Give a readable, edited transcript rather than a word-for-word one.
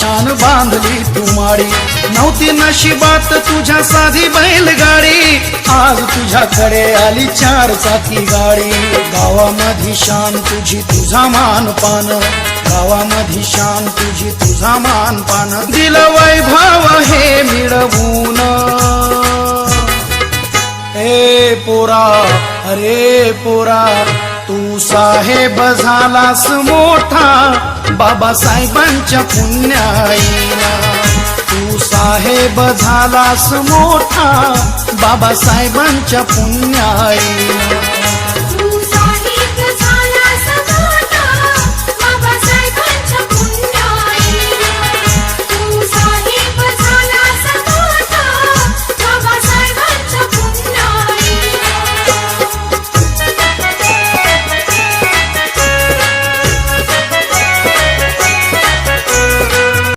शान बांधली तू माडी, नव्हती नशिबात तुझ्या साधी बैलगाडी, आज तुझ्याकडे आली 4 चाकी गाडी। गावामधी शान तुझी तुझा मानपान, गावामधी शान तुझी तुझा मानपान, दिलं वैभव हे मिळवून। ए पोरा, अरे पोरा, तू साहेब झालास मोठा बाबासाहेबांच्या पुण्याईला, तू साहेब झालास मोठा बाबासाहेबांच्या पुण्याईला।